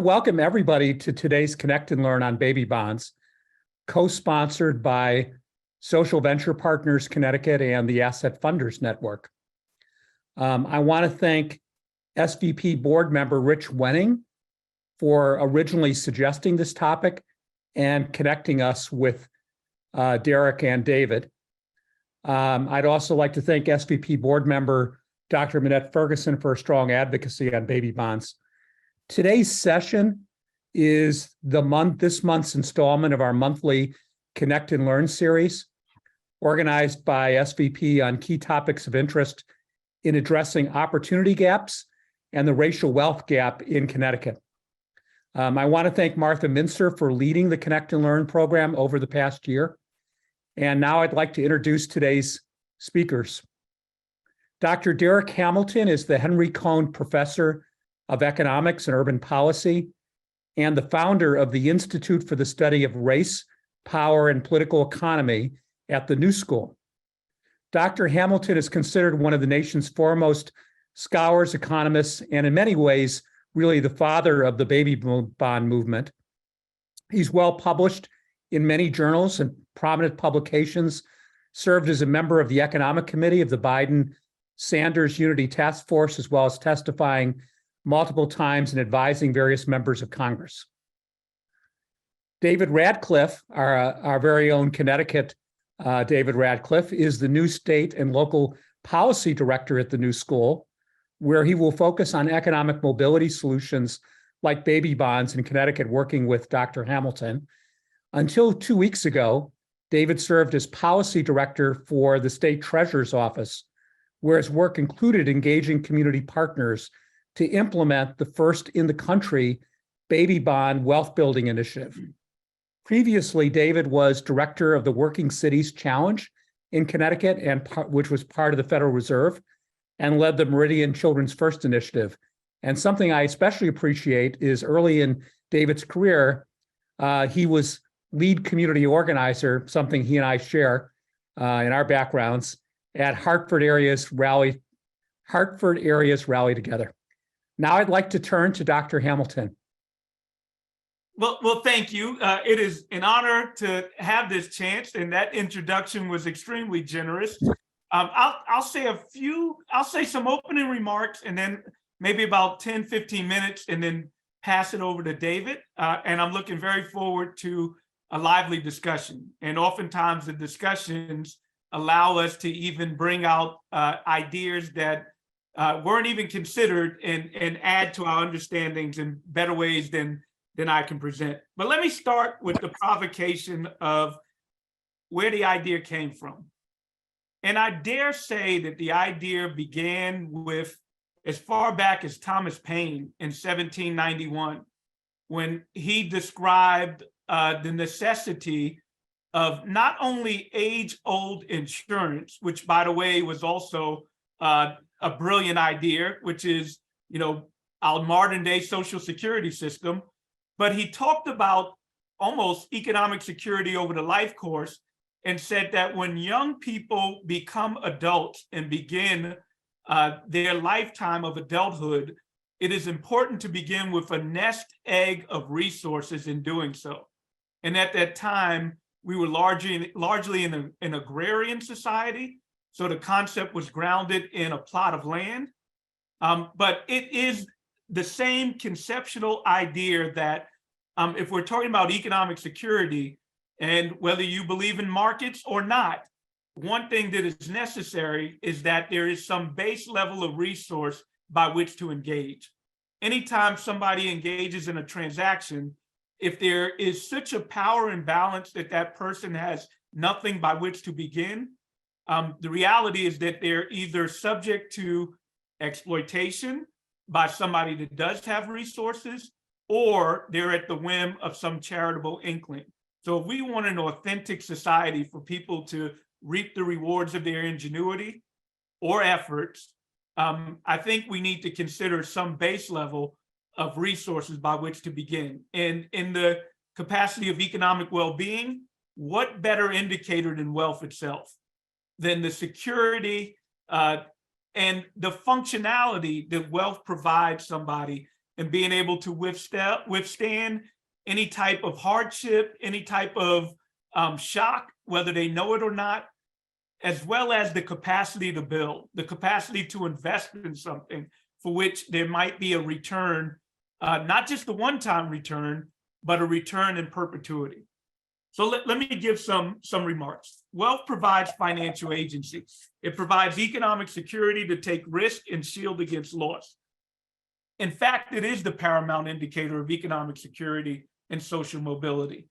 welcome everybody to today's Connect and Learn on Baby Bonds, co-sponsored by Social Venture Partners Connecticut and the Asset Funders Network. I want to thank SVP board member Rich Wenning for originally suggesting this topic and connecting us with Darrick and David. I'd also like to thank SVP board member Dr. Minette Ferguson for a strong advocacy on baby bonds. Today's session is this month's installment of our monthly Connect and Learn series, organized by SVP on key topics of interest in addressing opportunity gaps and the racial wealth gap in Connecticut. I want to thank Martha Minster for leading the Connect and Learn program over the past year. And now I'd like to introduce today's speakers. Dr. Darrick Hamilton is the Henry Cohn Professor of Economics and Urban Policy and the founder of the Institute for the Study of Race, Power, and Political Economy at the New School. Dr. Hamilton is considered one of the nation's foremost scholars, economists, and in many ways, really the father of the baby bond movement. He's well published in many journals and prominent publications, served as a member of the Economic Committee of the Biden-Sanders Unity Task Force, as well as testifying multiple times and advising various members of Congress. David Radcliffe, our very own Connecticut David Radcliffe, is the new state and local policy director at the New School, where he will focus on economic mobility solutions like baby bonds in Connecticut, working with Dr. Hamilton. Until 2 weeks ago, David served as policy director for the state treasurer's office, where his work included engaging community partners to implement the first in the country baby bond wealth building initiative. Previously, David was director of the Working Cities Challenge in Connecticut, which was part of the Federal Reserve, and led the Meridian Children's First Initiative. And something I especially appreciate is early in David's career, he was lead community organizer, something he and I share in our backgrounds, at Hartford Areas Rally Together. Now I'd like to turn to Dr. Hamilton. Well, thank you. It is an honor to have this chance, and that introduction was extremely generous. I'll say some opening remarks, and then maybe about 10, 15 minutes, and then pass it over to David. And I'm looking very forward to a lively discussion. And oftentimes the discussions allow us to even bring out ideas that weren't even considered and add to our understandings in better ways than I can present. But let me start with the provocation of where the idea came from. And I dare say that the idea began with as far back as Thomas Paine in 1791, when he described the necessity of not only age-old insurance, which by the way was also a brilliant idea, which is, our modern day social security system, but he talked about almost economic security over the life course and said that when young people become adults and begin their lifetime of adulthood, it is important to begin with a nest egg of resources in doing so. And at that time, we were largely in an agrarian society. So the concept was grounded in a plot of land. But it is the same conceptual idea that if we're talking about economic security, and whether you believe in markets or not, one thing that is necessary is that there is some base level of resource by which to engage. Anytime somebody engages in a transaction, if there is such a power imbalance that that person has nothing by which to begin, the reality is that they're either subject to exploitation by somebody that does have resources, or they're at the whim of some charitable inkling. So if we want an authentic society for people to reap the rewards of their ingenuity or efforts, I think we need to consider some base level of resources by which to begin. And in the capacity of economic well-being, what better indicator than wealth itself, than the security and the functionality that wealth provides somebody and being able to withstand any type of hardship, any type of shock, whether they know it or not, as well as the capacity to build, the capacity to invest in something for which there might be a return, not just a one-time return, but a return in perpetuity. So let me give some remarks. Wealth provides financial agency. It provides economic security to take risk and shield against loss. In fact, it is the paramount indicator of economic security and social mobility.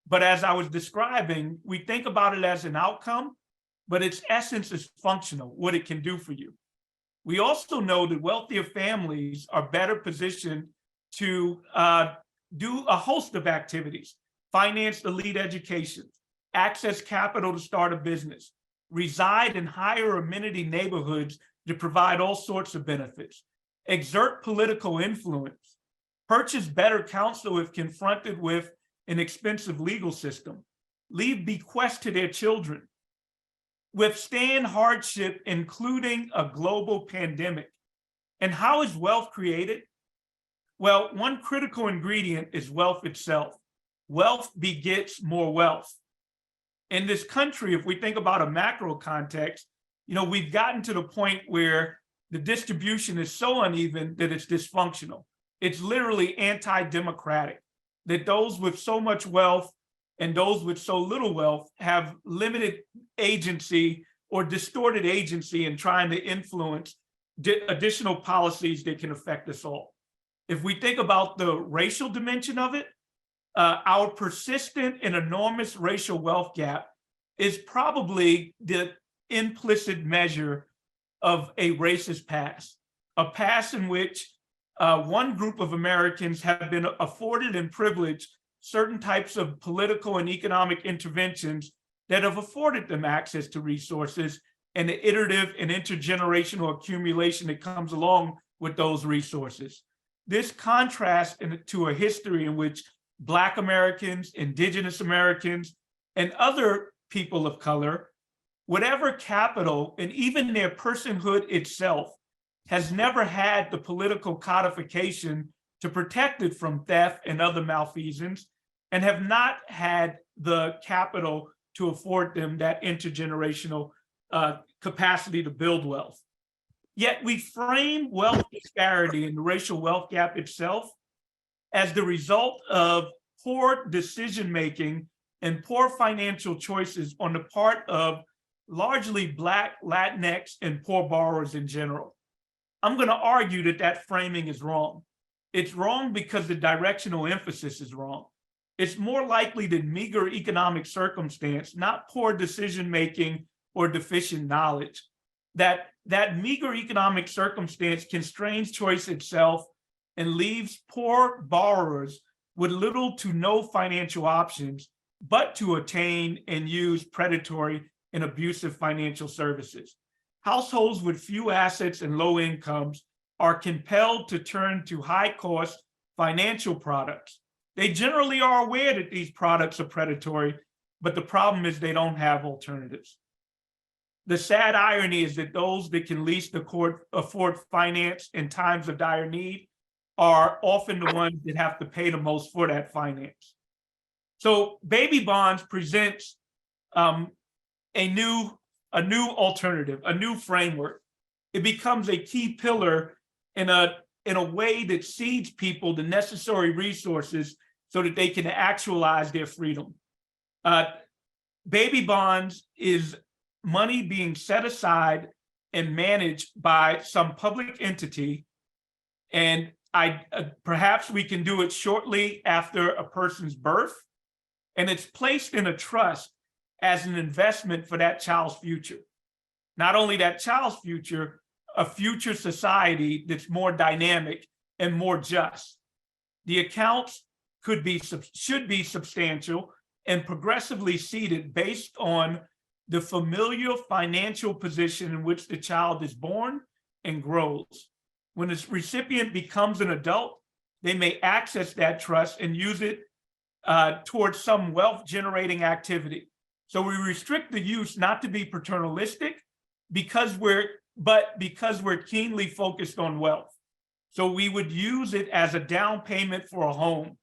But as I was describing, we think about it as an outcome, but its essence is functional, what it can do for you. We also know that wealthier families are better positioned to do a host of activities: finance elite education, access capital to start a business, reside in higher amenity neighborhoods to provide all sorts of benefits, exert political influence, purchase better counsel if confronted with an expensive legal system, leave bequests to their children, withstand hardship, including a global pandemic. And how is wealth created? Well, one critical ingredient is wealth itself. Wealth begets more wealth. In this country, if we think about a macro context, we've gotten to the point where the distribution is so uneven that it's dysfunctional. It's literally anti-democratic, that those with so much wealth and those with so little wealth have limited agency or distorted agency in trying to influence additional policies that can affect us all. If we think about the racial dimension of it, our persistent and enormous racial wealth gap is probably the implicit measure of a racist past, a past in which one group of Americans have been afforded and privileged certain types of political and economic interventions that have afforded them access to resources and the iterative and intergenerational accumulation that comes along with those resources. This contrasts to a history in which Black Americans, Indigenous Americans, and other people of color, whatever capital and even their personhood itself, has never had the political codification to protect it from theft and other malfeasance, and have not had the capital to afford them that intergenerational capacity to build wealth. Yet we frame wealth disparity and the racial wealth gap itself as the result of poor decision-making and poor financial choices on the part of largely Black, Latinx, and poor borrowers in general. I'm going to argue that that framing is wrong. It's wrong because the directional emphasis is wrong. It's more likely that meager economic circumstance, not poor decision-making or deficient knowledge, that meager economic circumstance constrains choice itself and leaves poor borrowers with little to no financial options but to attain and use predatory and abusive financial services. Households with few assets and low incomes are compelled to turn to high-cost financial products. They generally are aware that these products are predatory, but the problem is they don't have alternatives. The sad irony is that those that can least afford finance in times of dire need are often the ones that have to pay the most for that finance. So baby bonds presents a new alternative, a new framework. It becomes a key pillar in a way that seeds people the necessary resources so that they can actualize their freedom. Baby bonds is money being set aside and managed by some public entity, and perhaps we can do it shortly after a person's birth, and it's placed in a trust as an investment for that child's future. Not only that child's future, a future society that's more dynamic and more just. The accounts should be substantial and progressively seeded based on the familiar financial position in which the child is born and grows. When the recipient becomes an adult, they may access that trust and use it towards some wealth-generating activity. So we restrict the use not to be paternalistic, because we're keenly focused on wealth. So we would use it as a down payment for a home,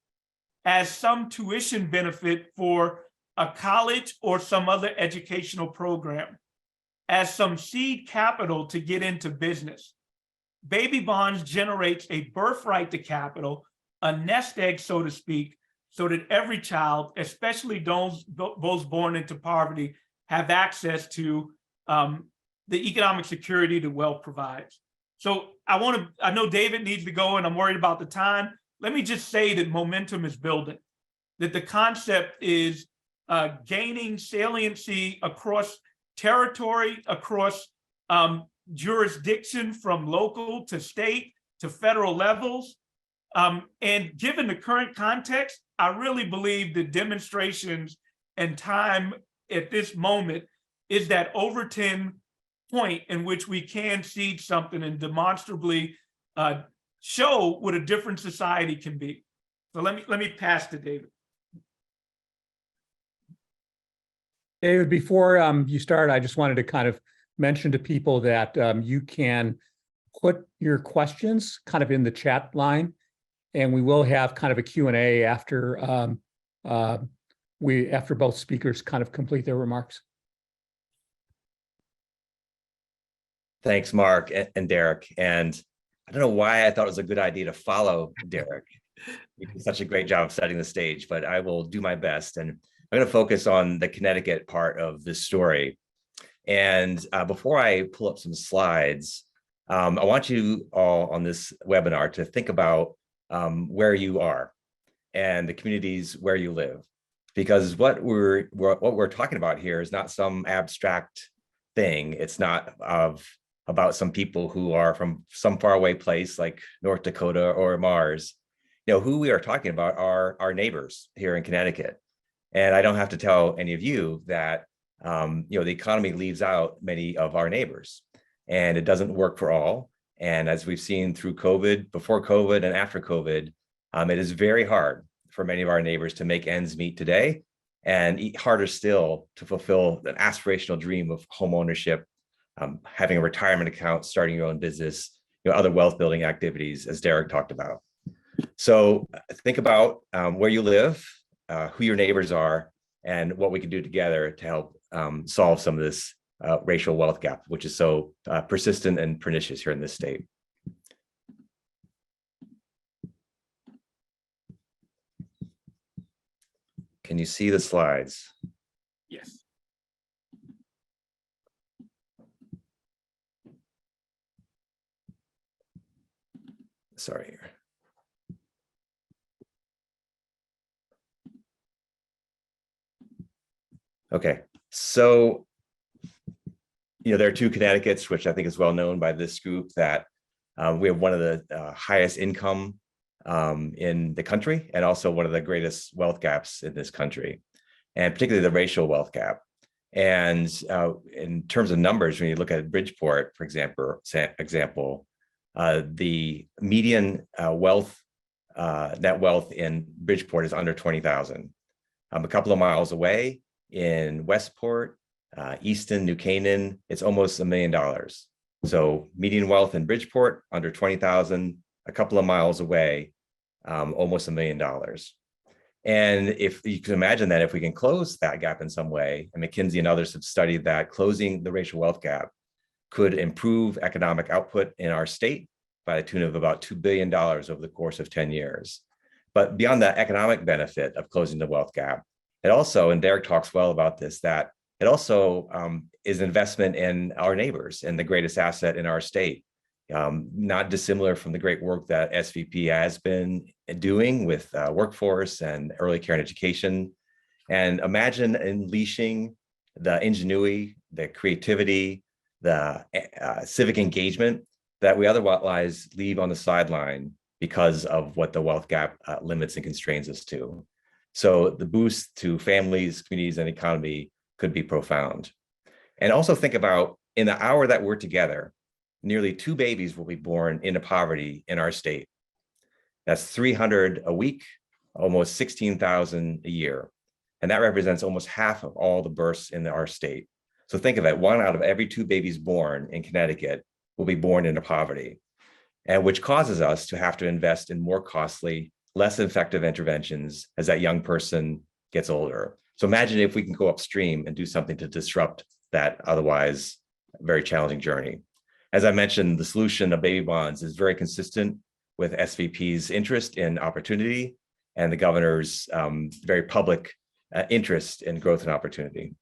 as some tuition benefit for a college or some other educational program, as some seed capital to get into business. Baby bonds generates a birthright to capital, a nest egg, so to speak, so that every child, especially those born into poverty, have access to the economic security that wealth provides. So I know David needs to go and I'm worried about the time. Let me just say that momentum is building, that the concept is gaining saliency across territory, across jurisdiction, from local to state to federal levels. And given the current context, I really believe the demonstrations and time at this moment is that Overton point in which we can seed something and demonstrably show what a different society can be. So let me pass to David. David, before you start, I just wanted to kind of mention to people that you can put your questions kind of in the chat line, and we will have kind of a Q&A after after both speakers kind of complete their remarks. Thanks, Mark and Darrick. And I don't know why I thought it was a good idea to follow Darrick. He did such a great job of setting the stage, but I will do my best. And I'm going to focus on the Connecticut part of this story. And before I pull up some slides, I want you all on this webinar to think about where you are and the communities where you live, because what we're talking about here is not some abstract thing. It's not about some people who are from some faraway place like North Dakota or Mars. You know, who we are talking about are our neighbors here in Connecticut. And I don't have to tell any of you that the economy leaves out many of our neighbors, and it doesn't work for all. And as we've seen through COVID, before COVID and after COVID, it is very hard for many of our neighbors to make ends meet today, and harder still to fulfill an aspirational dream of home ownership, having a retirement account, starting your own business, other wealth building activities, as Darrick talked about. So think about where you live, who your neighbors are, and what we can do together to help solve some of this racial wealth gap, which is so persistent and pernicious here in this state. Can you see the slides? Yes. Sorry. Okay, so there are two Connecticut's, which I think is well known by this group, that we have one of the highest income in the country, and also one of the greatest wealth gaps in this country, and particularly the racial wealth gap. And in terms of numbers, when you look at Bridgeport, for example, the median net wealth in Bridgeport is under 20,000. A couple of miles away in Westport, Easton, New Canaan, it's almost $1 million. So median wealth in Bridgeport, under 20,000, a couple of miles away, almost $1 million. And if you can imagine that if we can close that gap in some way, and McKinsey and others have studied that closing the racial wealth gap could improve economic output in our state by the tune of about $2 billion over the course of 10 years. But beyond the economic benefit of closing the wealth gap, it also, and Darrick talks well about this, that it also is investment in our neighbors and the greatest asset in our state. Not dissimilar from the great work that SVP has been doing with workforce and early care and education. And imagine unleashing the ingenuity, the creativity, the civic engagement that we otherwise leave on the sideline because of what the wealth gap limits and constrains us to. So the boost to families, communities, and economy could be profound. And also think about, in the hour that we're together, nearly 2 babies will be born into poverty in our state. That's 300 a week, almost 16,000 a year. And that represents almost half of all the births in our state. So think of it, 1 out of every 2 babies born in Connecticut will be born into poverty. and which causes us to have to invest in more costly, less effective interventions as that young person gets older. So imagine if we can go upstream and do something to disrupt that otherwise very challenging journey. As I mentioned, the solution of baby bonds is very consistent with SVP's interest in opportunity and the governor's very public interest in growth and opportunity.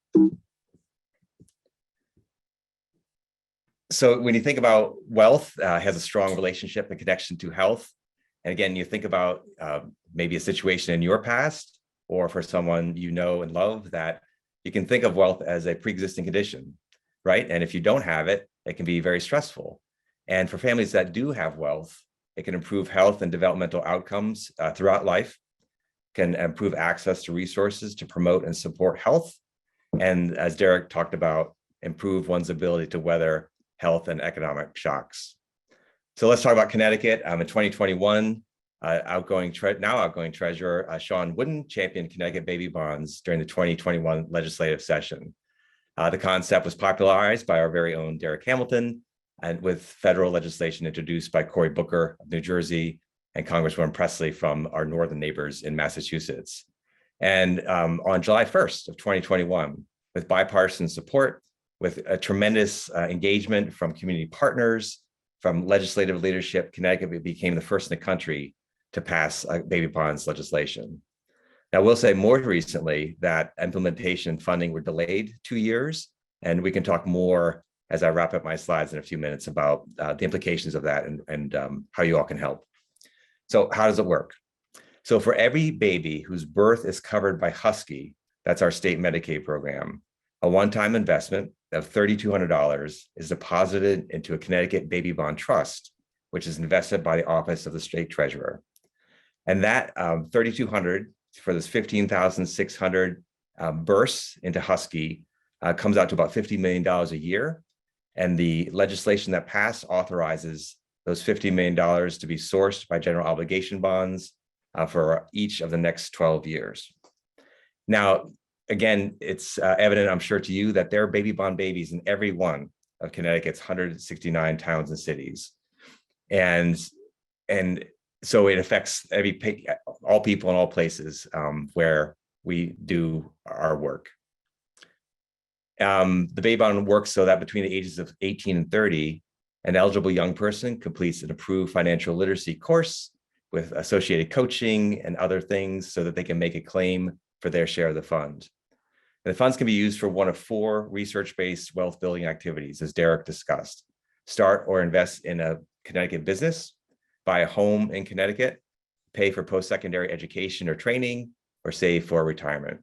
So when you think about wealth, has a strong relationship and connection to health. And again, you think about maybe a situation in your past or for someone you know and love, that you can think of wealth as a pre-existing condition, right? And if you don't have it, it can be very stressful. And for families that do have wealth, it can improve health and developmental outcomes throughout life, can improve access to resources to promote and support health. And as Darrick talked about, improve one's ability to weather health and economic shocks. So let's talk about Connecticut. In 2021, outgoing treasurer Sean Wooden championed Connecticut baby bonds during the 2021 legislative session. The concept was popularized by our very own Darrick Hamilton, and with federal legislation introduced by Cory Booker of New Jersey and Congresswoman Presley from our northern neighbors in Massachusetts. And on July 1st of 2021, with bipartisan support, with a tremendous engagement from community partners, from legislative leadership, Connecticut became the first in the country to pass baby bonds legislation. Now, we'll say more recently that implementation and funding were delayed 2 years, and we can talk more as I wrap up my slides in a few minutes about the implications of that and how you all can help. So how does it work? So for every baby whose birth is covered by Husky, that's our state Medicaid program, a one-time investment of $3,200 is deposited into a Connecticut baby bond trust, which is invested by the Office of the State Treasurer. And that $3,200 for this $15,600 bursts into Husky comes out to about $50 million a year. And the legislation that passed authorizes those $50 million to be sourced by general obligation bonds for each of the next 12 years. Now, again, it's evident, I'm sure to you, that there are baby bond babies in every one of Connecticut's 169 towns and cities. And so it affects all people in all places where we do our work. The baby bond works so that between the ages of 18 and 30, an eligible young person completes an approved financial literacy course with associated coaching and other things so that they can make a claim for their share of the fund. And the funds can be used for one of 4 research-based wealth building activities, as Darrick discussed. Start or invest in a Connecticut business, buy a home in Connecticut, pay for post-secondary education or training, or save for retirement.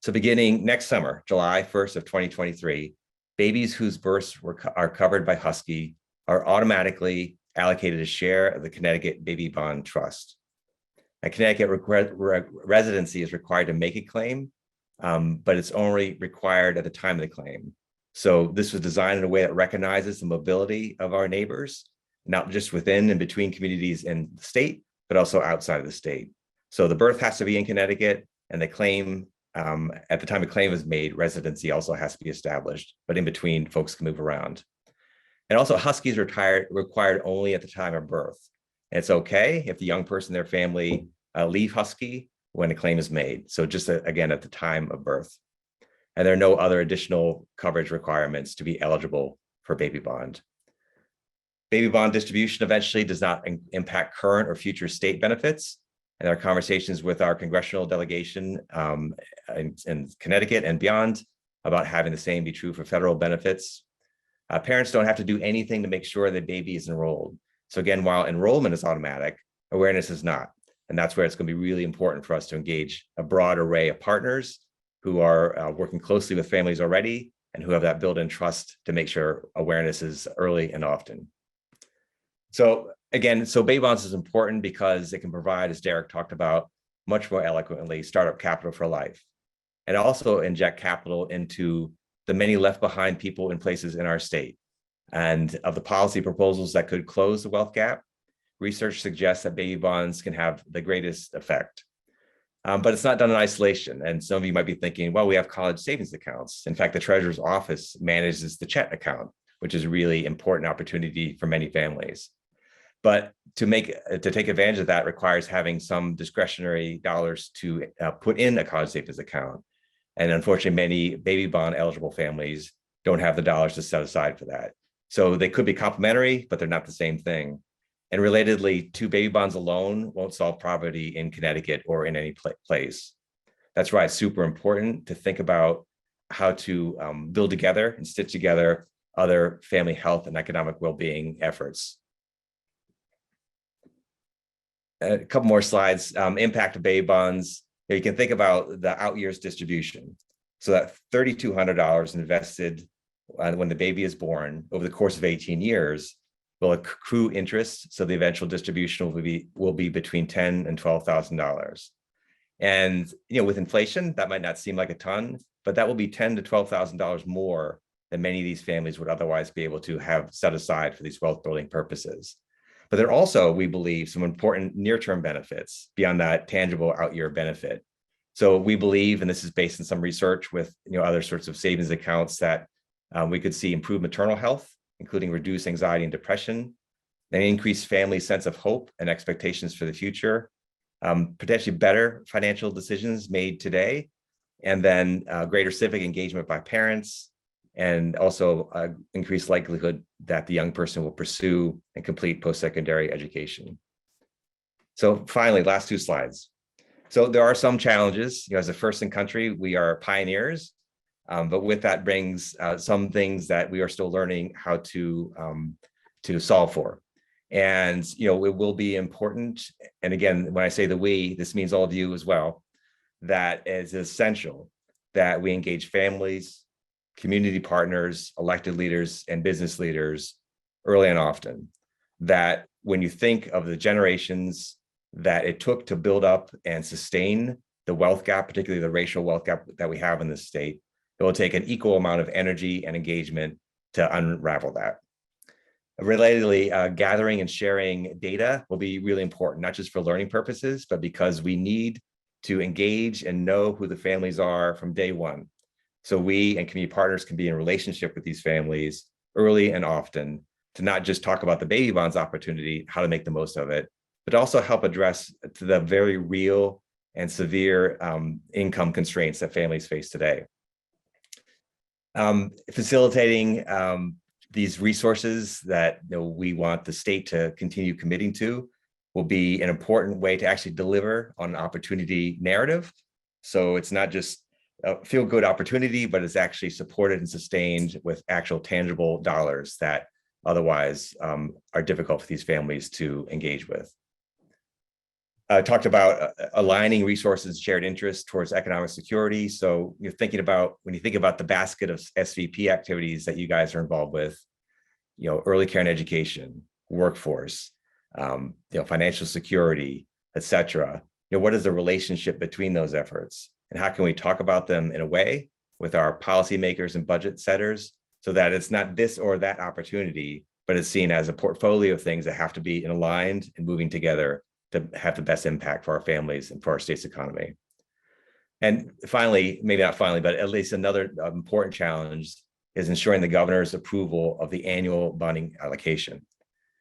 So beginning next summer, July 1st of 2023, babies whose births are covered by Husky are automatically allocated a share of the Connecticut Baby Bond Trust. A Connecticut residency is required to make a claim, but it's only required at the time of the claim. So this was designed in a way that recognizes the mobility of our neighbors, not just within and between communities in the state, but also outside of the state. So the birth has to be in Connecticut, and the claim, at the time a claim is made, residency also has to be established, but in between, folks can move around. And also, Huskies are required only at the time of birth. And it's okay if the young person, their family, leave Husky when a claim is made. So just again, at the time of birth. And there are no other additional coverage requirements to be eligible for baby bond. Baby bond distribution eventually does not impact current or future state benefits. And our conversations with our congressional delegation in Connecticut and beyond about having the same be true for federal benefits. Parents don't have to do anything to make sure the baby is enrolled. So again, while enrollment is automatic, awareness is not. And that's where it's going to be really important for us to engage a broad array of partners who are working closely with families already and who have that built-in trust to make sure awareness is early and often. So again, baby bonds is important because it can provide, as Darrick talked about, much more eloquently, startup capital for life, and also inject capital into the many left behind people in places in our state. And of the policy proposals that could close the wealth gap, research suggests that baby bonds can have the greatest effect. But it's not done in isolation. And some of you might be thinking, well, we have college savings accounts. In fact, the Treasurer's Office manages the Chet account, which is a really important opportunity for many families. But to take advantage of that requires having some discretionary dollars to put in a college savings account. And unfortunately, many baby bond eligible families don't have the dollars to set aside for that. So they could be complementary, but they're not the same thing. And relatedly, 2 baby bonds alone won't solve poverty in Connecticut or in any place. That's why it's super important to think about how to build together and stitch together other family health and economic well-being efforts. A couple more slides. Impact of baby bonds. You can think about the out years distribution. So that $3,200 invested when the baby is born over the course of 18 years will accrue interest. So the eventual distribution will be between $10,000 and $12,000. And with inflation, that might not seem like a ton, but that will be $10,000 to $12,000 more than many of these families would otherwise be able to have set aside for these wealth building purposes. But there are also, we believe, some important near-term benefits beyond that tangible out-year benefit. So we believe, and this is based on some research with other sorts of savings accounts, that we could see improved maternal health, including reduced anxiety and depression, an increased family sense of hope and expectations for the future, potentially better financial decisions made today, and then greater civic engagement by parents, and also increased likelihood that the young person will pursue and complete post-secondary education. So finally, last 2 slides. So there are some challenges. As a first in country, we are pioneers, but with that brings some things that we are still learning how to solve for. And it will be important. And again, when I say the we, this means all of you as well, that it's essential that we engage families, community partners, elected leaders, and business leaders early and often. That when you think of the generations that it took to build up and sustain the wealth gap, particularly the racial wealth gap that we have in this state, it will take an equal amount of energy and engagement to unravel that. Relatedly, gathering and sharing data will be really important, not just for learning purposes, but because we need to engage and know who the families are from day one. So we and community partners can be in relationship with these families early and often to not just talk about the baby bonds opportunity, how to make the most of it, but also help address the very real and severe income constraints that families face today. Facilitating these resources that we want the state to continue committing to will be an important way to actually deliver on an opportunity narrative. So it's not just a feel-good opportunity, but it's actually supported and sustained with actual tangible dollars that otherwise are difficult for these families to engage with. I talked about aligning resources, shared interests towards economic security. So you're thinking about, when you think about the basket of SVP activities that you guys are involved with, early care and education, workforce, financial security, et cetera, what is the relationship between those efforts? And how can we talk about them in a way with our policymakers and budget setters so that it's not this or that opportunity, but it's seen as a portfolio of things that have to be aligned and moving together to have the best impact for our families and for our state's economy. And finally, maybe not finally, but at least another important challenge is ensuring the governor's approval of the annual bonding allocation.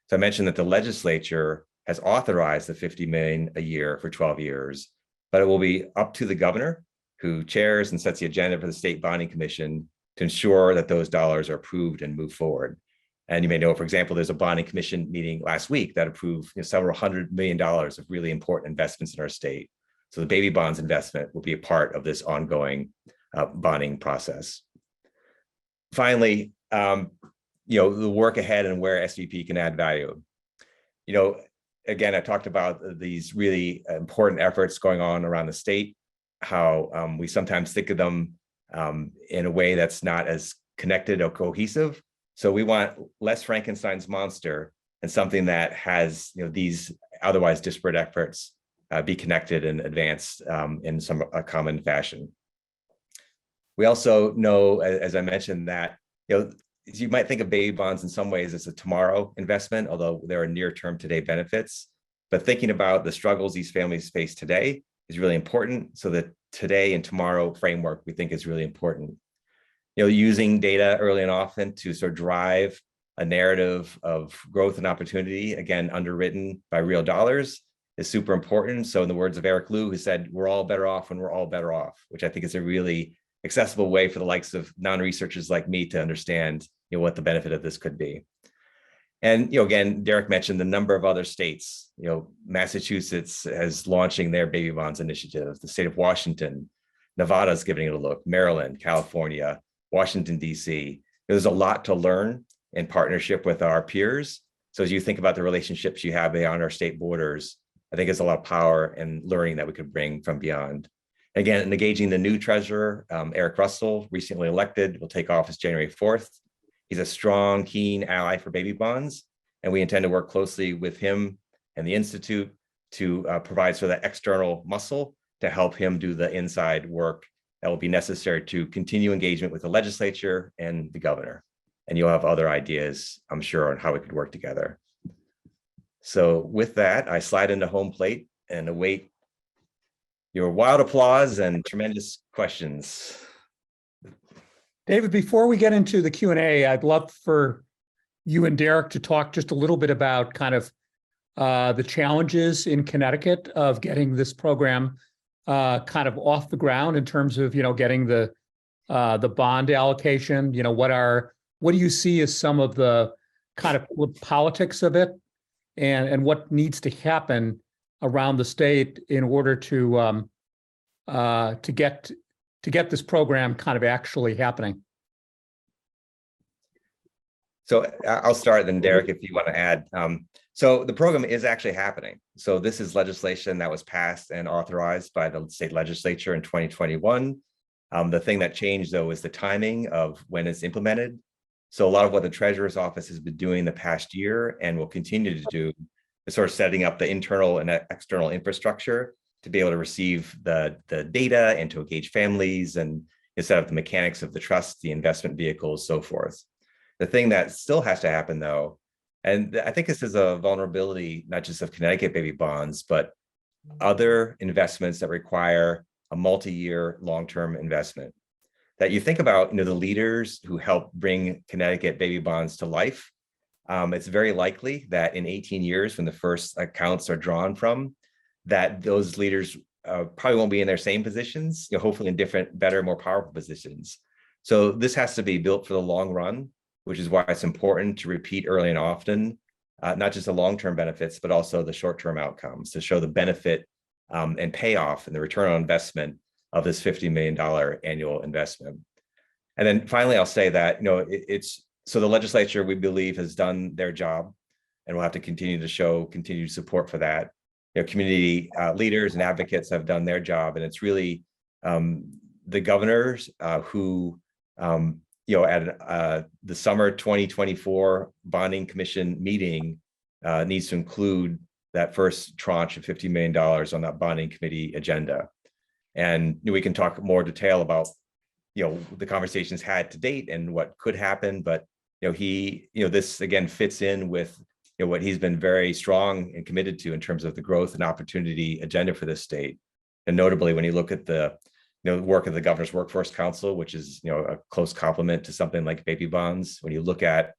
So I mentioned that the legislature has authorized the $50 million a year for 12 years, but it will be up to the governor, who chairs and sets the agenda for the State Bonding Commission, to ensure that those dollars are approved and move forward. And you may know, for example, there's a bonding commission meeting last week that approved several $100 million of really important investments in our state. So the baby bonds investment will be a part of this ongoing bonding process. Finally, the work ahead and where SVP can add value. Again, I talked about these really important efforts going on around the state, how we sometimes think of them in a way that's not as connected or cohesive. So we want less Frankenstein's monster and something that has these otherwise disparate efforts be connected and advanced in some common fashion. We also know, as I mentioned, that you might think of baby bonds in some ways as a tomorrow investment, although there are near-term today benefits. But thinking about the struggles these families face today is really important. So that today and tomorrow framework we think is really important. using data early and often to sort of drive a narrative of growth and opportunity, again, underwritten by real dollars, is super important. So in the words of Eric Liu, who said, we're all better off when we're all better off, which I think is a really accessible way for the likes of non-researchers like me to understand what the benefit of this could be. And again, Darrick mentioned the number of other states. Massachusetts is launching their baby bonds initiative. The state of Washington, Nevada's giving it a look, Maryland, California, Washington, D.C. There's a lot to learn in partnership with our peers. So as you think about the relationships you have beyond our state borders, I think there's a lot of power and learning that we could bring from beyond. Again, engaging the new treasurer, Eric Russell, recently elected, will take office January 4th. He's a strong, keen ally for baby bonds, and we intend to work closely with him and the Institute to provide sort of that external muscle to help him do the inside work that will be necessary to continue engagement with the legislature and the governor. And you'll have other ideas, I'm sure, on how we could work together. So with that, I slide into home plate and await your wild applause and tremendous questions. David, before we get into the Q&A, I'd love for you and Darrick to talk just a little bit about kind of the challenges in Connecticut of getting this program kind of off the ground in terms of, getting the bond allocation. What do you see as some of the kind of politics of it, and what needs to happen around the state in order to get this program kind of actually happening? So I'll start, then Darrick, if you want to add. So the program is actually happening. So this is legislation that was passed and authorized by the state legislature in 2021. The thing that changed, though, is the timing of when it's implemented. So a lot of what the treasurer's office has been doing the past year and will continue to do is sort of setting up the internal and external infrastructure to be able to receive the data and to engage families and set up the mechanics of the trust, the investment vehicles, so forth. The thing that still has to happen, though, and I think this is a vulnerability, not just of Connecticut baby bonds, but other investments that require a multi-year long-term investment. That you think about, the leaders who help bring Connecticut baby bonds to life. It's very likely that in 18 years, when the first accounts are drawn from, that those leaders probably won't be in their same positions, hopefully in different, better, more powerful positions. So this has to be built for the long run, which is why it's important to repeat early and often, not just the long-term benefits, but also the short-term outcomes to show the benefit and payoff and the return on investment of this $50 million annual investment. And then finally, I'll say that, so the legislature, we believe, has done their job, and we'll have to continue to show continued support for that. Community leaders and advocates have done their job, and it's really the governors who, at the summer 2024 bonding commission meeting needs to include that first tranche of $50 million on that bonding committee agenda. And we can talk more detail about, the conversations had to date and what could happen. But, this again fits in with what he's been very strong and committed to in terms of the growth and opportunity agenda for this state. And notably, when you look at the work of the Governor's Workforce Council, which is a close complement to something like baby bonds. When you look at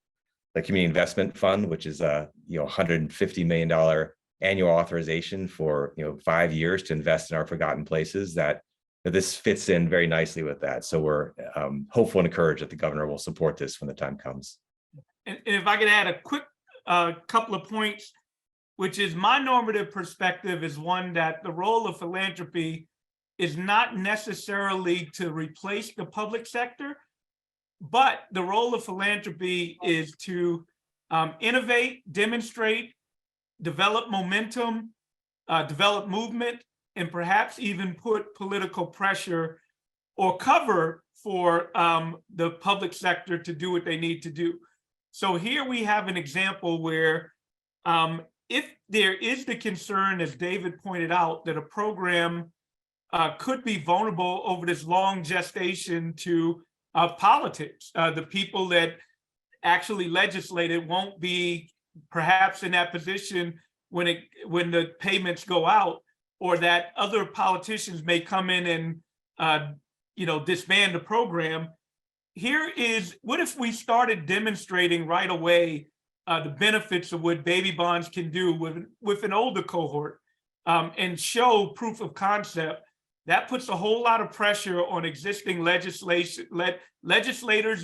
the Community Investment Fund, which is a $150 million annual authorization for 5 years to invest in our forgotten places, that this fits in very nicely with that. So we're hopeful and encouraged that the governor will support this when the time comes. And if I could add a quick couple of points, which is my normative perspective is one that the role of philanthropy is not necessarily to replace the public sector, but the role of philanthropy is to innovate, demonstrate, develop momentum, develop movement, and perhaps even put political pressure or cover for the public sector to do what they need to do. So here we have an example where if there is the concern, as David pointed out, that a program could be vulnerable over this long gestation to politics. The people that actually legislated won't be perhaps in that position when the payments go out, or that other politicians may come in and disband the program. what if we started demonstrating right away the benefits of what baby bonds can do with an older cohort, and show proof of concept? That puts a whole lot of pressure on existing legislators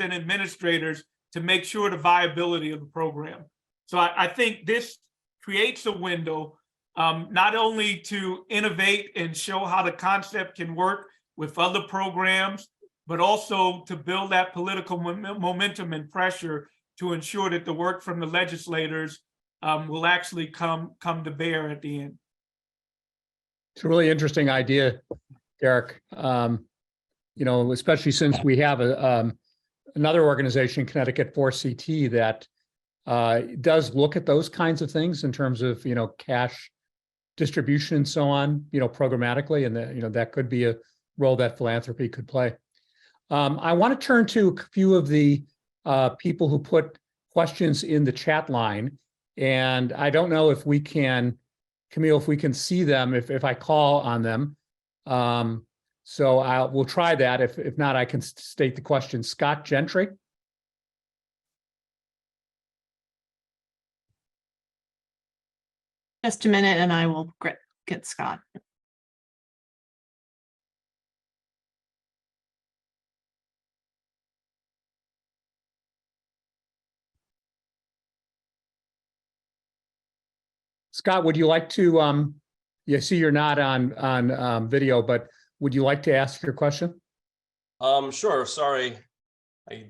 and administrators to make sure the viability of the program. So I think this creates a window, not only to innovate and show how the concept can work with other programs, but also to build that political momentum and pressure to ensure that the work from the legislators will actually come to bear at the end. It's a really interesting idea, Darrick. Especially since we have another organization, Connecticut 4CT, that does look at those kinds of things in terms of cash distribution and so on, programmatically, and that could be a role that philanthropy could play. I want to turn to a few of the people who put questions in the chat line, and I don't know if we can, Camille, if we can see them if I call on them. So we'll try that. If not, I can state the question. Scott Gentry. Just a minute and I will get Scott. Scott, would you like to, you see you're not on video, but would you like to ask your question? Sure. Sorry, I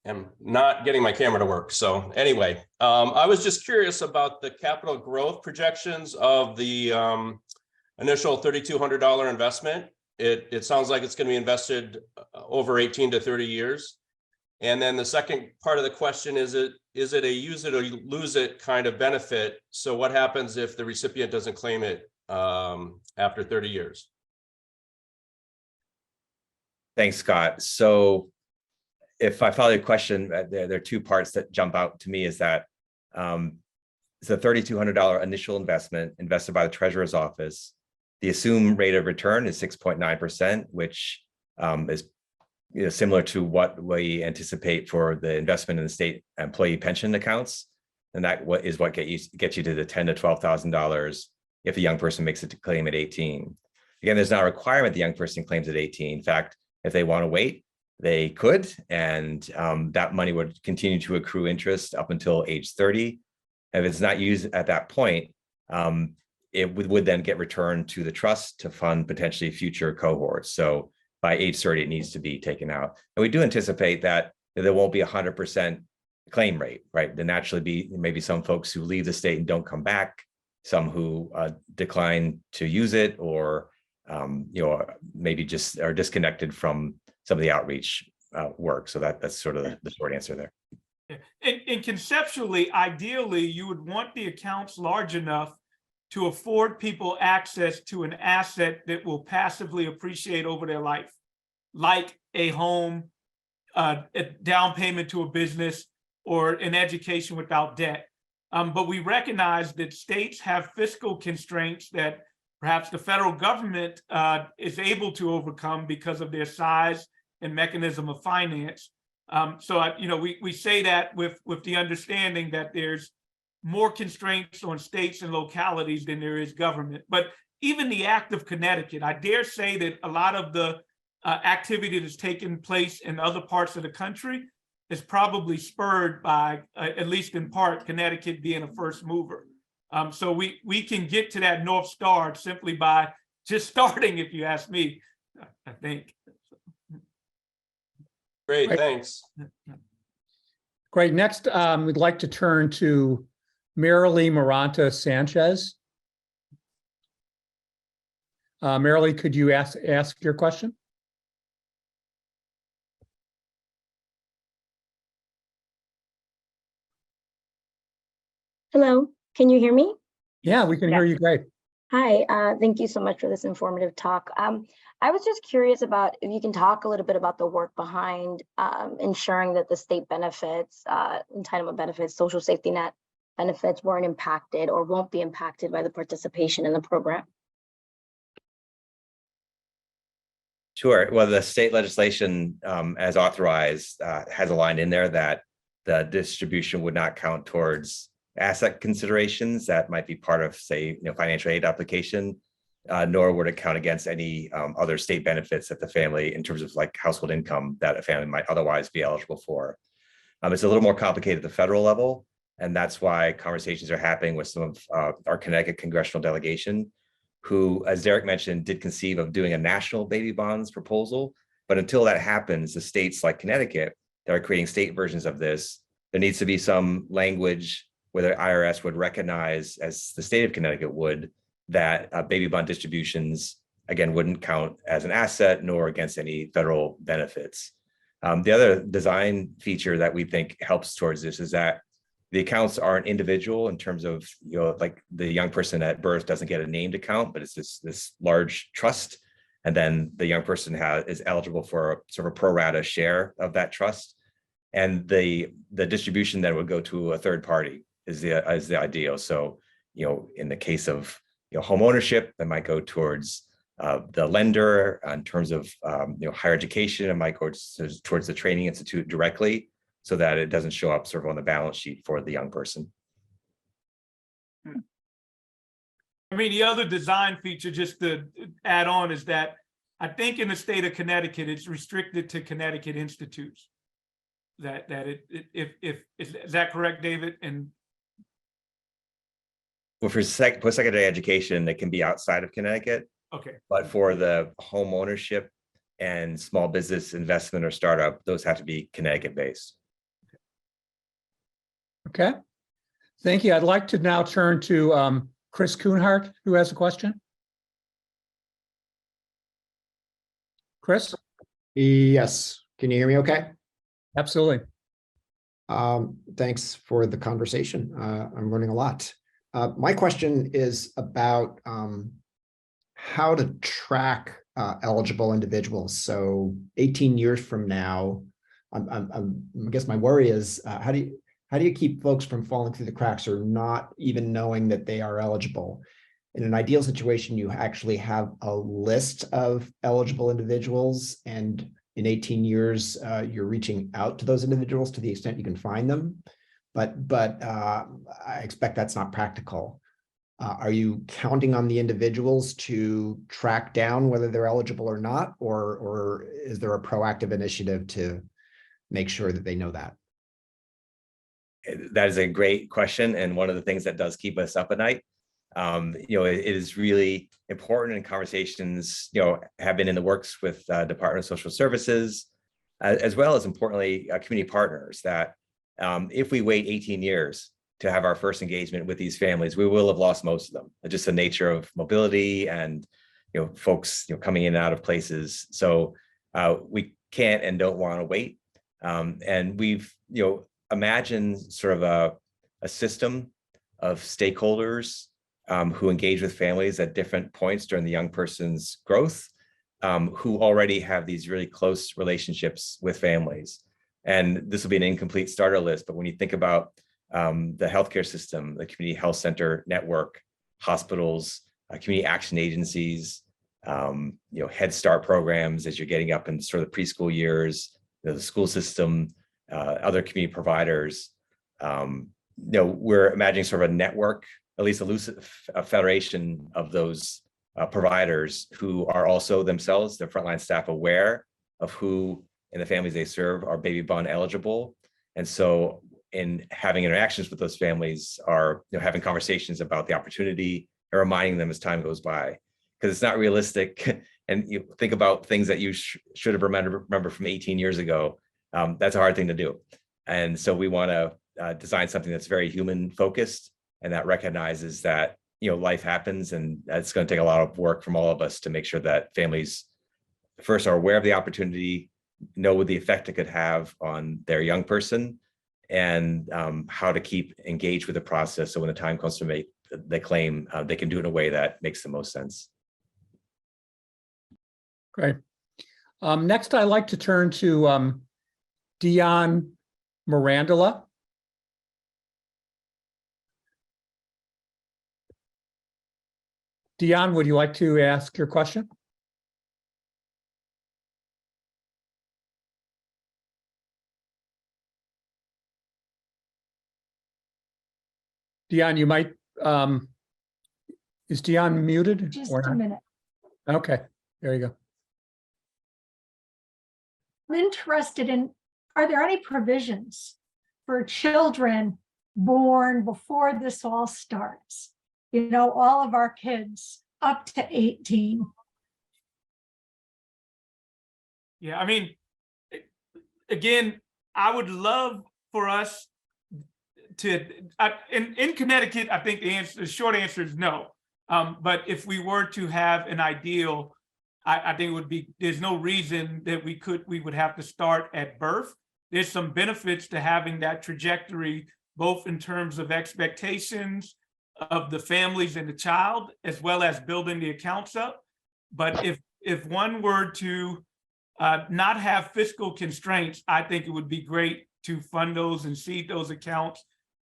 am not getting my camera to work. So anyway, I was just curious about the capital growth projections of the initial $3,200 investment. It sounds like it's going to be invested over 18 to 30 years. And then the second part of the question is it a use it or lose it kind of benefit? So what happens if the recipient doesn't claim it after 30 years? Thanks, Scott. So if I follow your question, there are two parts that jump out to me. Is that it's a $3,200 initial investment invested by the Treasurer's Office. The assumed rate of return is 6.9%, which is similar to what we anticipate for the investment in the state employee pension accounts, and that is what gets you to the $10,000 to $12,000 if the young person makes it to claim at 18. Again, there's not a requirement the young person claims at 18. In fact, if they want to wait, they could, and that money would continue to accrue interest up until age 30. If it's not used at that point, it would then get returned to the trust to fund potentially future cohorts. So by age 30, it needs to be taken out. And we do anticipate that there won't be 100% claim rate, right? There naturally be maybe some folks who leave the state and don't come back, some who decline to use it, or maybe just are disconnected from some of the outreach work. So that's sort of the short answer there. Yeah. And conceptually, ideally, you would want the accounts large enough to afford people access to an asset that will passively appreciate over their life, like a home, a down payment to a business, or an education without debt. But we recognize that states have fiscal constraints that perhaps the federal government is able to overcome because of their size and mechanism of finance. So we say that with the understanding that there's more constraints on states and localities than there is government. But even the act of Connecticut, I dare say that a lot of the activity that's taken place in other parts of the country is probably spurred by, at least in part, Connecticut being a first mover. So we can get to that North Star simply by just starting, if you ask me, I think. Great, thanks. Great. Next, we'd like to turn to Marilee Maranta Sanchez. Marilee, could you ask your question? Hello, can you hear me? Yeah, we can hear you great. Hi, thank you so much for this informative talk. I was just curious about if you can talk a little bit about the work behind ensuring that the state benefits, entitlement benefits, social safety net benefits weren't impacted or won't be impacted by the participation in the program. Sure. Well, the state legislation, as authorized, has a line in there that the distribution would not count towards asset considerations that might be part of, say, financial aid application, nor would it count against any other state benefits that the family, in terms of like household income, that a family might otherwise be eligible for. It's a little more complicated at the federal level, and that's why conversations are happening with some of our Connecticut congressional delegation, who, as Darrick mentioned, did conceive of doing a national baby bonds proposal. But until that happens, the states like Connecticut that are creating state versions of this, there needs to be some language where the IRS would recognize, as the state of Connecticut would, that baby bond distributions, again, wouldn't count as an asset nor against any federal benefits. The other design feature that we think helps towards this is that the accounts aren't individual in terms of, like the young person at birth doesn't get a named account, but it's this large trust. And then the young person is eligible for a sort of a pro rata share of that trust. And the distribution that would go to a third party is the ideal. So, in the case of home ownership, that might go towards the lender. In terms of higher education, it might go towards the training institute directly, so that it doesn't show up sort of on the balance sheet for the young person. I mean, the other design feature, just to add on, is that I think in the state of Connecticut, it's restricted to Connecticut institutes. Is that correct, David? And Well, for post-secondary education, it can be outside of Connecticut. okay, But for the home ownership and small business investment or startup, those have to be Connecticut based. Okay, thank you. I'd like to now turn to Chris Kuhnhart, who has a question. Chris? Yes, can you hear me okay? Absolutely. Thanks for the conversation. I'm learning a lot. My question is about how to track eligible individuals. So 18 years from now, I guess my worry is how do you keep folks from falling through the cracks or not even knowing that they are eligible? In an ideal situation, you actually have a list of eligible individuals, and in 18 years, you're reaching out to those individuals to the extent you can find them. But I expect that's not practical. Are you counting on the individuals to track down whether they're eligible or not, or is there a proactive initiative to make sure that they know that? That is a great question, and one of the things that does keep us up at night. It is really important, and conversations, have been in the works with Department of Social Services, as well as importantly, community partners, that if we wait 18 years to have our first engagement with these families, we will have lost most of them. Just the nature of mobility and, folks, coming in and out of places. So we can't and don't want to wait. And we've, imagined sort of a system of stakeholders who engage with families at different points during the young person's growth, who already have these really close relationships with families. And this will be an incomplete starter list, but when you think about the healthcare system, the community health center network, hospitals, community action agencies, Head Start programs as you're getting up in sort of the preschool years, the school system, other community providers, we're imagining sort of a network, at least a federation of those providers who are also themselves, their frontline staff, aware of who in the families they serve are baby bond eligible. And so in having interactions with those families are having conversations about the opportunity and reminding them as time goes by, because it's not realistic. And you think about things that you should have remember from 18 years ago. That's a hard thing to do. And so we want to design something that's very human focused and that recognizes that, life happens, and it's going to take a lot of work from all of us to make sure that families first are aware of the opportunity, know what the effect it could have on their young person, and how to keep engaged with the process. So when the time comes to make the claim, they can do it in a way that makes the most sense. Great. Next, I'd like to turn to Dion Mirandula. Dion, would you like to ask your question? Dion, you might, is Dion muted? Just or a not? minute. Okay, there you go. I'm interested in, are there any provisions for children born before this all starts? You know, all of our kids up to 18. Yeah, I mean, again, I would love for us to, in Connecticut, I think the short answer is no. But if we were to have an ideal, I think it would be, there's no reason that we would have to start at birth. There's some benefits to having that trajectory, both in terms of expectations of the families and the child, as well as building the accounts up. But if one were to not have fiscal constraints, I think it would be great to fund those and seed those accounts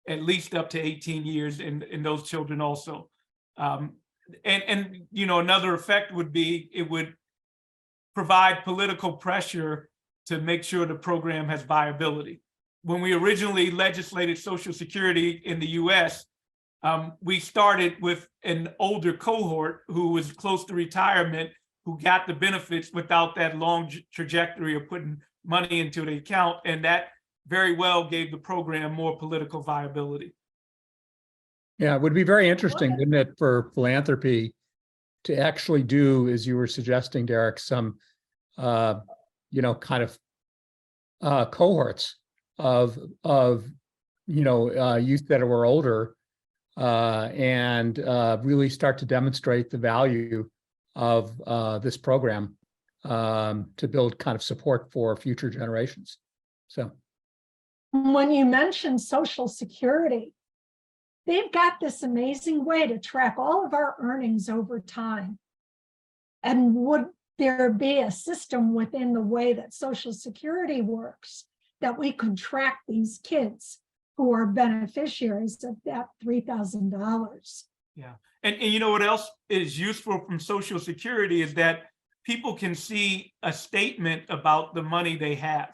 at least up to 18 years in those children also. And you know, another effect would be it would provide political pressure to make sure the program has viability. When we originally legislated Social Security in the US, we started with an older cohort who was close to retirement, who got the benefits without that long trajectory of putting money into the account. And that very well gave the program more political viability. Yeah, it would be very interesting, wouldn't it, for philanthropy to actually do, as you were suggesting, Darrick, some, you know, kind of cohorts of you know, youth that were older and really start to demonstrate the value of this program to build kind of support for future generations. So When you mention Social Security, they've got this amazing way to track all of our earnings over time. And would there be a system within the way that Social Security works that we could track these kids who are beneficiaries of that $3,000? Yeah, and you know what else is useful from Social Security is that people can see a statement about the money they have.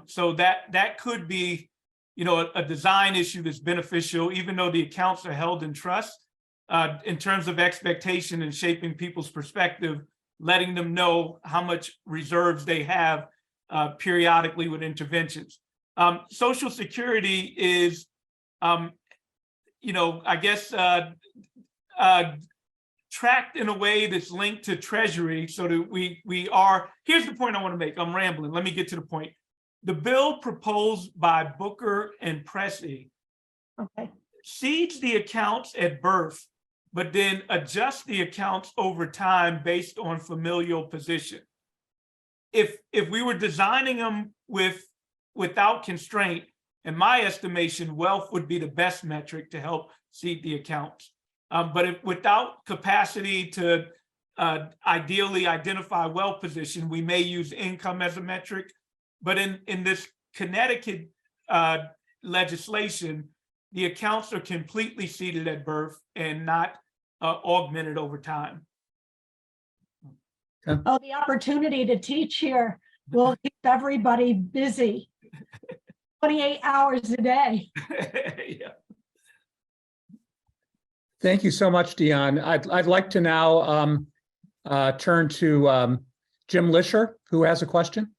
So that could be, you know, a design issue that's beneficial, even though the accounts are held in trust, in terms of expectation and shaping people's perspective, letting them know how much reserves they have periodically with interventions. Social Security is, you know, I guess, tracked in a way that's linked to Treasury so that we are, here's the point I want to make. I'm rambling. Let me get to the point. The bill proposed by Booker and Pressey seeds the accounts at birth, but then adjusts the accounts over time based on familial position. If we were designing them without constraint, in my estimation, wealth would be the best metric to help seed the accounts. But without capacity to ideally identify wealth position, we may use income as a metric. But in this Connecticut legislation, the accounts are completely seeded at birth and not augmented over time. Oh, the opportunity to teach here will keep everybody busy 28 hours a day. Yeah. thank you so much, Dion. I'd like to now turn to Jim Lisher, who has a question.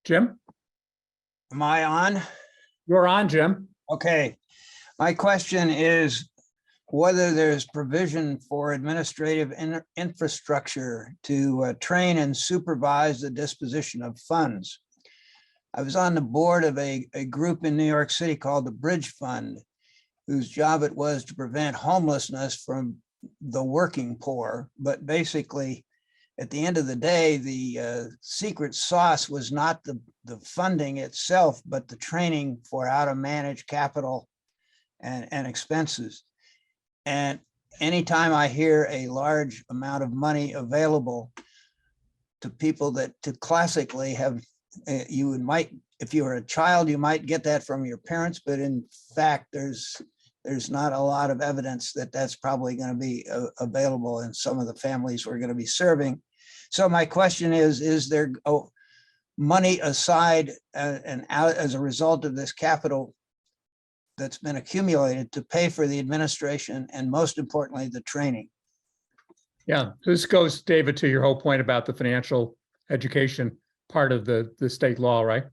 Jim? Am I on? You're on, Jim. Okay. My question is whether there's provision for administrative infrastructure to train and supervise the disposition of funds. I was on the board of a group in New York City called the Bridge Fund, whose job it was to prevent homelessness from the working poor. But basically, at the end of the day, the secret sauce was not the funding itself, but the training for how to manage capital and expenses. And anytime I hear a large amount of money available to people that to classically have, you might, if you were a child, you might get that from your parents, but in fact, there's not a lot of evidence that that's probably going to be available in some of the families we're going to be serving. So my question is there money aside and out as a result of this capital that's been accumulated to pay for the administration and most importantly, the training. Yeah, this goes, David, to your whole point about the financial education part of the state law, right?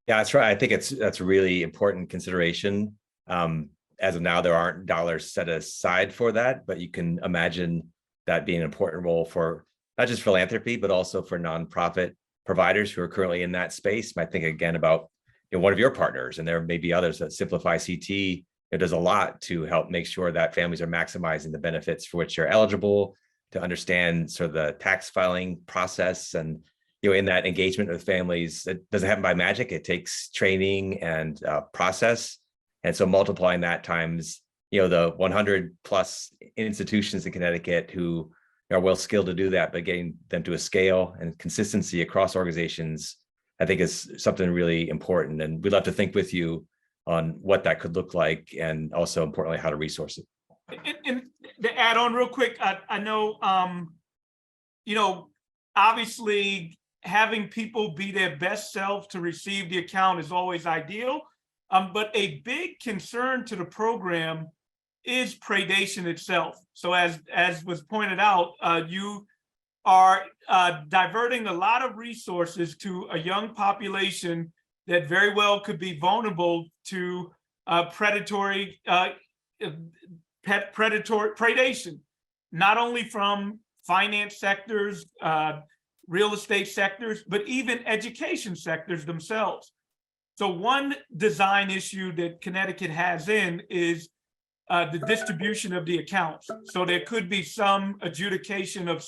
Yeah, that's right. I think that's a really important consideration. As of now, there aren't dollars set aside for that, but you can imagine that being an important role for not just philanthropy, but also for nonprofit providers who are currently in that space. I think again about one of your partners, and there may be others that Simplify CT. It does a lot to help make sure that families are maximizing the benefits for which they're eligible, to understand sort of the tax filing process, and in that engagement with families, it doesn't happen by magic. It takes training and process. And so multiplying that times, the 100 plus institutions in Connecticut who are well skilled to do that, but getting them to a scale and consistency across organizations, I think is something really important. And we'd love to think with you on what that could look like, and also importantly, how to resource it. And to add on real quick, I know, obviously having people be their best selves to receive the account is always ideal. But a big concern to the program is predation itself. So as was pointed out, you are diverting a lot of resources to a young population that very well could be vulnerable to predatory predation, not only from finance sectors, real estate sectors, but even education sectors themselves. So one design issue that Connecticut has is the distribution of the accounts. So there could be some adjudication of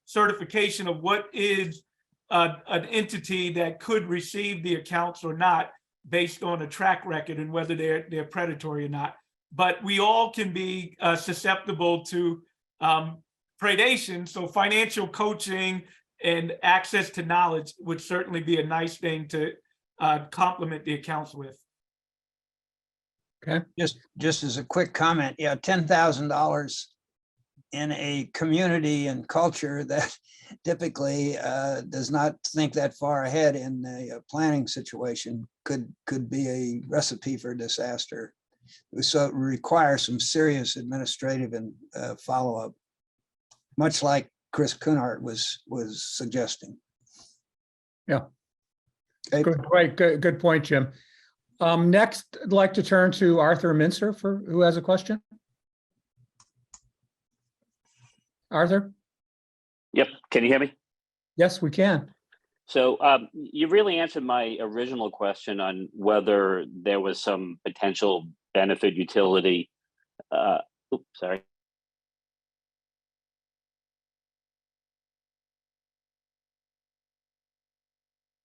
certification of what is an entity that could receive the accounts or not, based on a track record and whether they're predatory or not. But we all can be susceptible to predation. So financial coaching and access to knowledge would certainly be a nice thing to complement the accounts with. Okay. Just as a quick comment, yeah, $10,000 in a community and culture that typically does not think that far ahead in a planning situation could be a recipe for disaster. So it requires some serious administrative and follow-up, much like Chris Kunhardt was suggesting. Yeah. Okay. Good point, Jim. Next, I'd like to turn to Arthur Mincer who has a question. Arthur? Yep. Can you hear me? Yes, we can. So you really answered my original question on whether there was some potential benefit utility. Oops, sorry.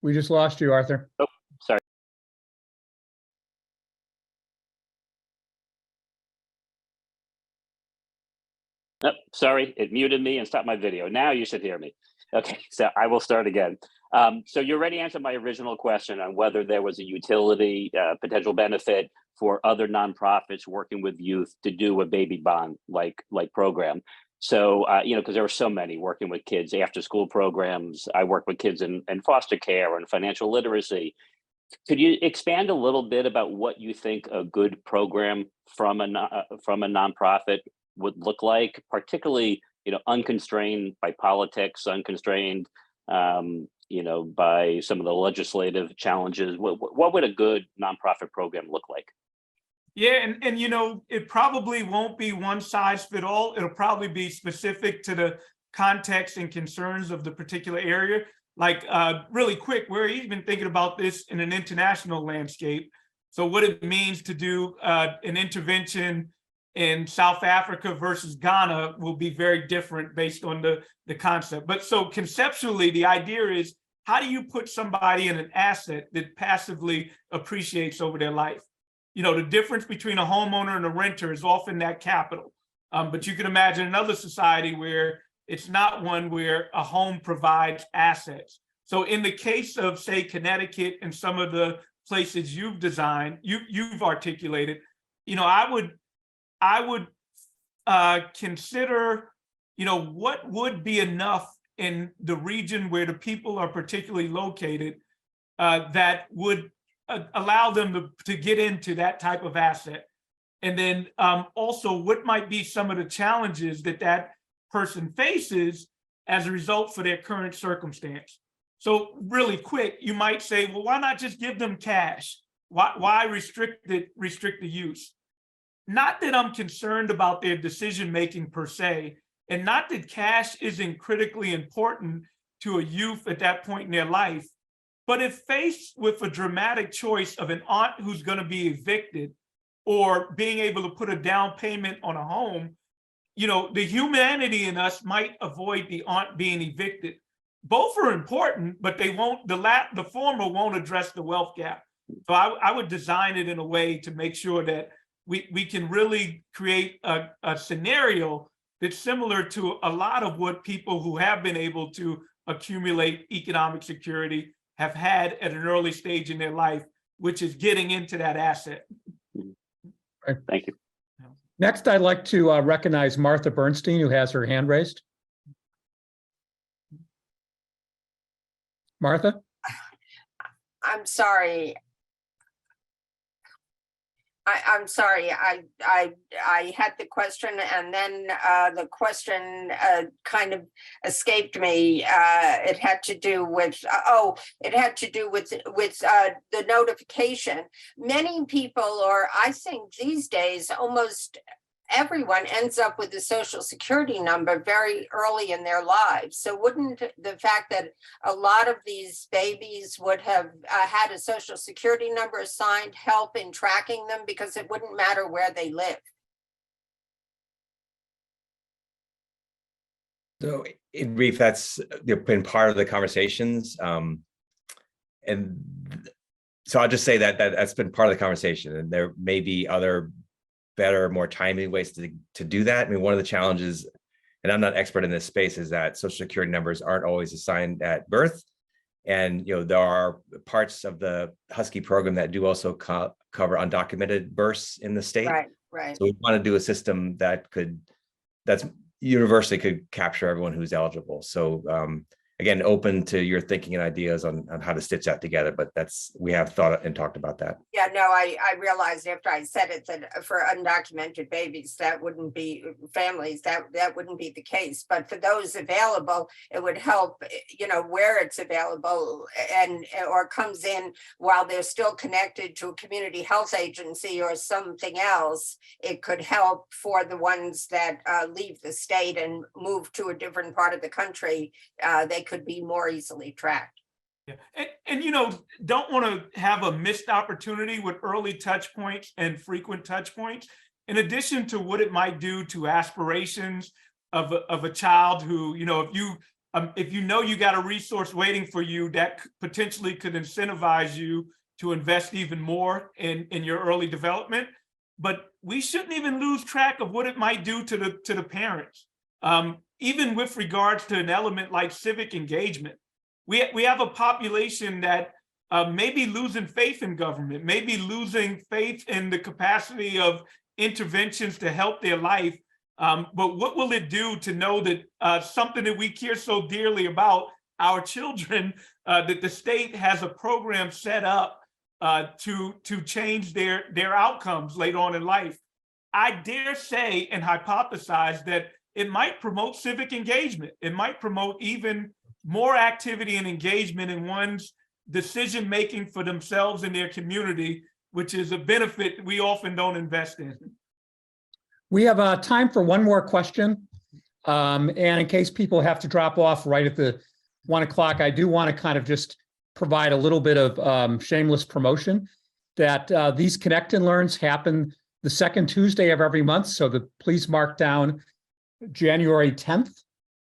We just lost you, Arthur. Oh, sorry. Oh, sorry, it muted me and stopped my video. Now you should hear me. Okay, so I will start again. So you already answered my original question on whether there was a utility potential benefit for other nonprofits working with youth to do a baby bond like program. So, because there were so many working with kids, after school programs. I work with kids in foster care and financial literacy. Could you expand a little bit about what you think a good program from a nonprofit would look like, particularly, unconstrained by politics, unconstrained, by some of the legislative challenges? What would a good nonprofit program look like? Yeah, and it probably won't be one size fit all. It'll probably be specific to the context and concerns of the particular area. Like really quick, we're even thinking about this in an international landscape. So what it means to do an intervention in South Africa versus Ghana will be very different based on the concept. But so conceptually, the idea is, how do you put somebody in an asset that passively appreciates over their life? The difference between a homeowner and a renter is often that capital. But you can imagine another society where it's not one where a home provides assets. So in the case of, say, Connecticut and some of the places you've designed, you've articulated, I would consider, what would be enough in the region where the people are particularly located that would allow them to get into that type of asset. And then also what might be some of the challenges that that person faces as a result for their current circumstance. So really quick, you might say, well, why not just give them cash? Why restrict the use? Not that I'm concerned about their decision-making per se, and not that cash isn't critically important to a youth at that point in their life, but if faced with a dramatic choice of an aunt who's going to be evicted or being able to put a down payment on a home, you know, the humanity in us might avoid the aunt being evicted. Both are important, but they won't, the former won't address the wealth gap. So I would design it in a way to make sure that we can really create a scenario that's similar to a lot of what people who have been able to accumulate economic security have had at an early stage in their life, which is getting into that asset. Thank you. Next, I'd like to recognize Martha Bernstein, who has her hand raised. Martha? I'm sorry. I'm sorry. I had the question, and then the question kind of escaped me. It had to do with the notification. Many people, or I think these days, almost everyone ends up with a social security number very early in their lives. So wouldn't the fact that a lot of these babies would have had a social security number assigned help in tracking them, because it wouldn't matter where they live? So in brief, that's been part of the conversations. And so I'll just say that's been part of the conversation, and there may be other better, more timely ways to do that. I mean, one of the challenges, and I'm not expert in this space, is that social security numbers aren't always assigned at birth. And, you know, there are parts of the Husky program that do also cover undocumented births in the state. Right. So we want to do a system that's universally could capture everyone who's eligible. So again, open to your thinking and ideas on how to stitch that together, but we have thought and talked about that. Yeah, no, I realized after I said it that for undocumented babies, that wouldn't be families, that wouldn't be the case. But for those available, it would help, you know, where it's available or comes in while they're still connected to a community health agency or something else. It could help for the ones that leave the state and move to a different part of the country. They could be more easily tracked. Yeah. And you know, don't want to have a missed opportunity with early touch points and frequent touch points. In addition to what it might do to aspirations of a child who, you know, if you know you got a resource waiting for you that potentially could incentivize you to invest even more in your early development. But we shouldn't even lose track of what it might do to the parents. Even with regards to an element like civic engagement, we have a population that may be losing faith in government, may be losing faith in the capacity of interventions to help their life. But what will it do to know that something that we care so dearly about, our children, that the state has a program set up to change their outcomes later on in life? I dare say and hypothesize that it might promote civic engagement. It might promote even more activity and engagement in one's decision-making for themselves and their community, which is a benefit we often don't invest in. We have time for one more question. And in case people have to drop off right at the 1 o'clock, I do want to kind of just provide a little bit of shameless promotion that these Connect and Learns happen the second Tuesday of every month. So please mark down January 10th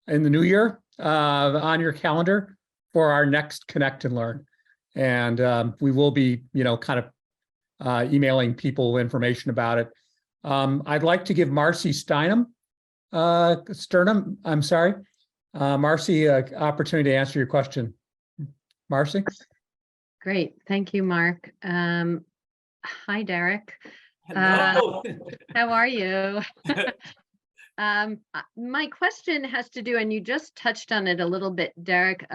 in the new year on your calendar for our next Connect and Learn. And we will be, you know, kind of emailing people information about it. I'd like to give Marcy Sternum, Marcy, an opportunity to answer your question. Marcy? Great. Thank you, Mark. Hi, Darrick. Hello. How are you? My question has to do, and you just touched on it a little bit, Darrick,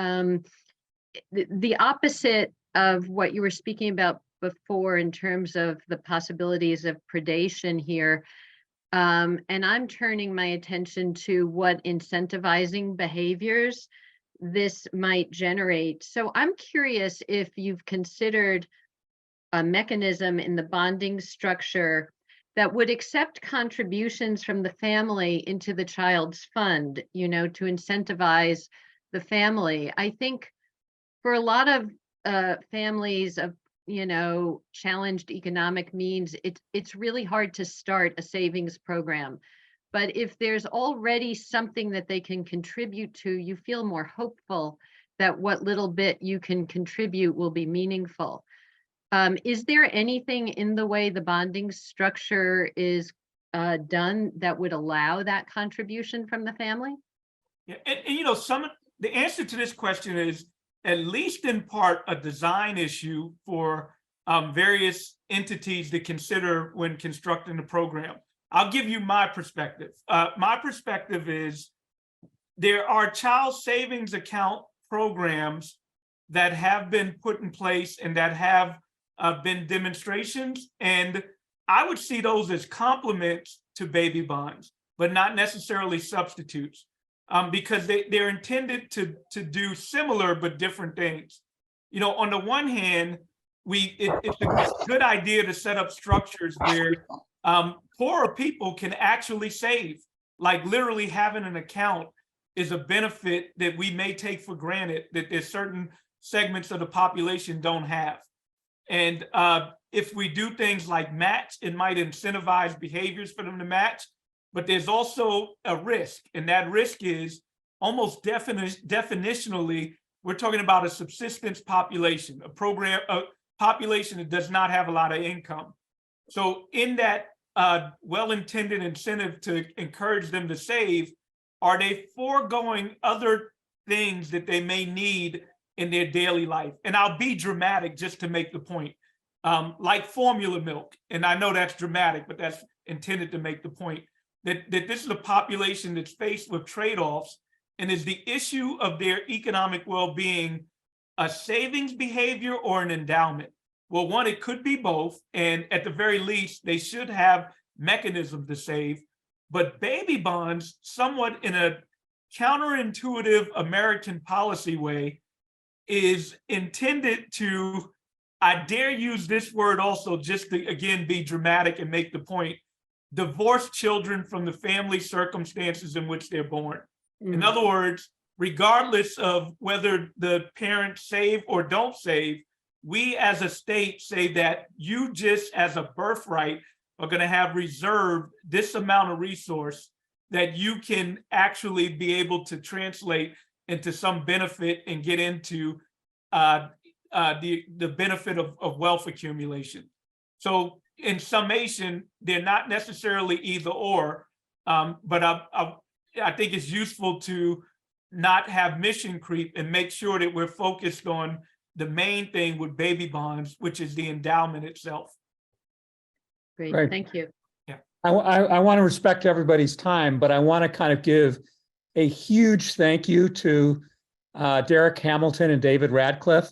the opposite of what you were speaking about before in terms of the possibilities of predation here. And I'm turning my attention to what incentivizing behaviors this might generate. So I'm curious if you've considered a mechanism in the bonding structure that would accept contributions from the family into the child's fund, you know, to incentivize the family. I think for a lot of families of, you know, challenged economic means, it's really hard to start a savings program. But if there's already something that they can contribute to, you feel more hopeful that what little bit you can contribute will be meaningful. Is there anything in the way the bonding structure is done that would allow that contribution from the family? Yeah, and you know, the answer to this question is at least in part a design issue for various entities to consider when constructing the program. I'll give you my perspective. My perspective is there are child savings account programs that have been put in place and that have been demonstrations, and I would see those as complements to baby bonds, but not necessarily substitutes, because they're intended to do similar but different things. You know, on the one hand, it's a good idea to set up structures where poorer people can actually save. Like literally having an account is a benefit that we may take for granted that there's certain segments of the population don't have. And if we do things like match, it might incentivize behaviors for them to match, but there's also a risk. And that risk is almost definitionally, we're talking about a subsistence population, a population that does not have a lot of income. So in that well-intended incentive to encourage them to save, are they foregoing other things that they may need in their daily life? And I'll be dramatic just to make the point, like formula milk. And I know that's dramatic, but that's intended to make the point that this is a population that's faced with trade-offs, and is the issue of their economic well-being a savings behavior or an endowment? Well, one, it could be both. And at the very least, they should have mechanisms to save. But baby bonds, somewhat in a counterintuitive American policy way, is intended to, I dare use this word also just to, again, be dramatic and make the point, divorce children from the family circumstances in which they're born. In other words, regardless of whether the parents save or don't save, we as a state say that you just as a birthright are going to have reserved this amount of resource that you can actually be able to translate into some benefit and get into the benefit of wealth accumulation. So in summation, they're not necessarily either or, but I think it's useful to not have mission creep and make sure that we're focused on the main thing with baby bonds, which is the endowment itself. Great, Right. thank you. Yeah. I want to respect everybody's time, but I want to kind of give a huge thank you to Darrick Hamilton and David Radcliffe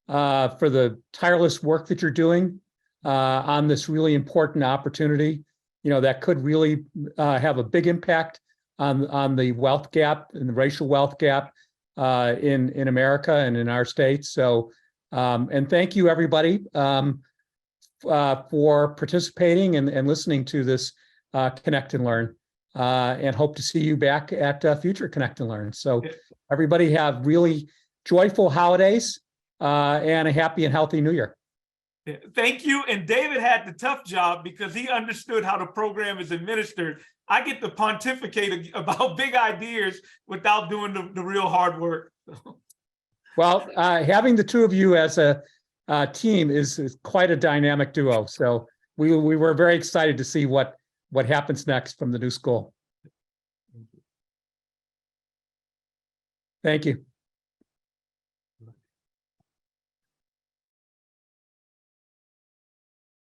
for the tireless work that you're doing on this really important opportunity, you know, that could really have a big impact on the wealth gap and the racial wealth gap in America and in our states. So, and thank you everybody for participating and listening to this Connect and Learn, and hope to see you back at future Connect and Learn. So everybody have really joyful holidays and a happy and healthy New Year. Yeah, thank you. And David had the tough job because he understood how the program is administered. I get to pontificate about big ideas without doing the real hard work. Well, having the two of you as a team is quite a dynamic duo. So we were very excited to see what happens next from the new school. Thank you.